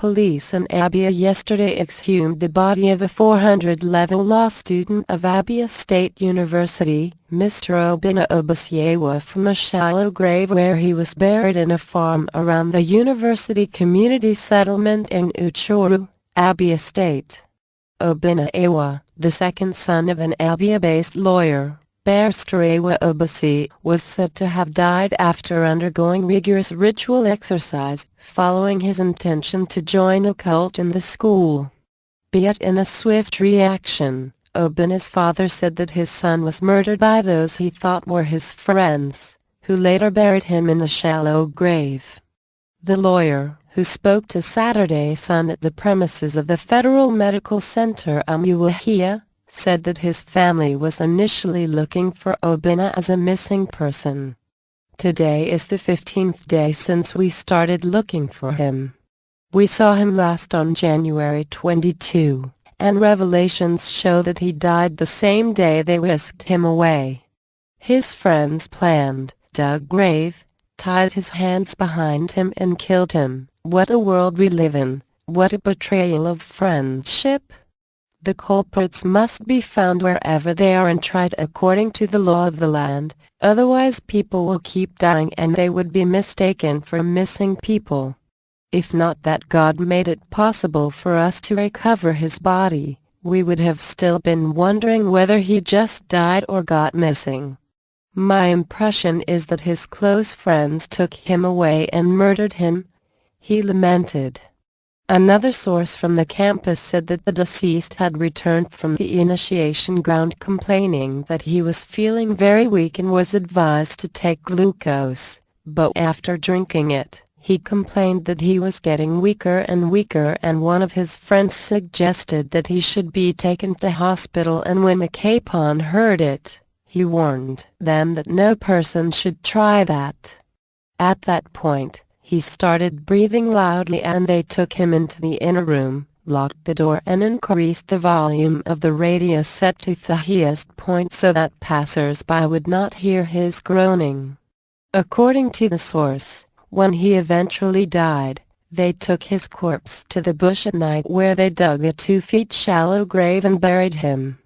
police in Abia yesterday exhumed the body of a 400-level law student of Abia State University, Mr. Obinna Obasiewa, from a shallow grave where he was buried in a farm around the university community settlement in Uchuru, Abia State. Obinna Ewa, the second son of an Abia-based lawyer, Barrister Ewa Obasi, was said to have died after undergoing rigorous ritual exercise, following his intention to join a cult in the school. Yet in a swift reaction, Obinna's father said that his son was murdered by those he thought were his friends, who later buried him in a shallow grave. The lawyer, who spoke to Saturday Sun at the premises of the Federal Medical Center Umuahia, said that his family was initially looking for Obinna as a missing person. Today is the 15th day since we started looking for him. We saw him last on January 22, and revelations show that he died the same day they whisked him away. His friends planned, dug grave, tied his hands behind him and killed him. What a world we live in, what a betrayal of friendship. The culprits must be found wherever they are and tried according to the law of the land, otherwise people will keep dying and they would be mistaken for missing people. If not that God made it possible for us to recover his body, we would have still been wondering whether he just died or got missing. My impression is that his close friends took him away and murdered him, he lamented. Another source from the campus said that the deceased had returned from the initiation ground complaining that he was feeling very weak and was advised to take glucose, but after drinking it, he complained that he was getting weaker and weaker, and one of his friends suggested that he should be taken to hospital, and when the Capon heard it, he warned them that no person should try that. At that point, he started breathing loudly and they took him into the inner room, locked the door and increased the volume of the radio set to the highest point so that passers-by would not hear his groaning. According to the source, when he eventually died, they took his corpse to the bush at night where they dug a 2 feet shallow grave and buried him.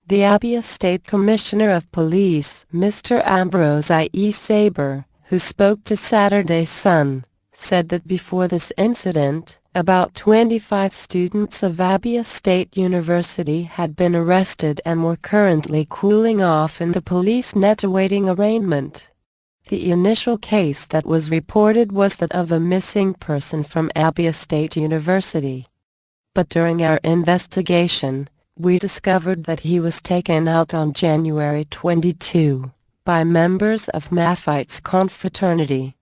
The Abia State Commissioner of Police, Mr. Ambrose I. Saber, who spoke to Saturday Sun, said that before this incident, about 25 students of Abia State University had been arrested and were currently cooling off in the police net awaiting arraignment. The initial case that was reported was that of a missing person from Abia State University. But during our investigation, we discovered that he was taken out on January 22. By members of Maphite's confraternity.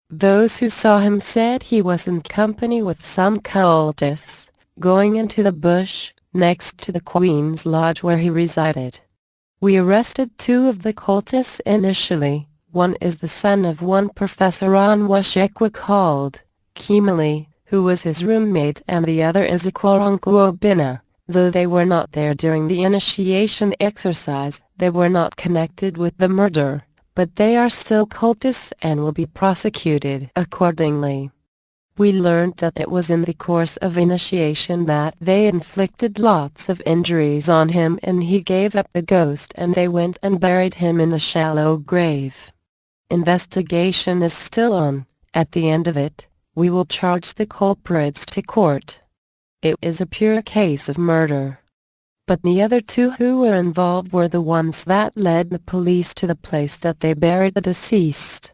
Those who saw him said he was in company with some cultists, going into the bush, next to the Queen's Lodge where he resided. We arrested 2 of the cultists initially. One is the son of one Professor Onwashekwa called Kimali, who was his roommate, and the other is Okwaronku Obinna. Though they were not there during the initiation exercise, they were not connected with the murder, but they are still cultists and will be prosecuted accordingly. We learned that it was in the course of initiation that they inflicted lots of injuries on him and he gave up the ghost and they went and buried him in a shallow grave. Investigation is still on. At the end of it, we will charge the culprits to court. It is a pure case of murder. But the other 2 who were involved were the ones that led the police to the place that they buried the deceased.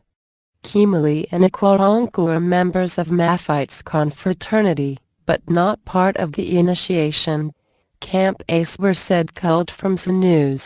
Kimali and Okwaronku are members of Maphite's confraternity, but not part of the initiation. Camp Ace were said cult from some news.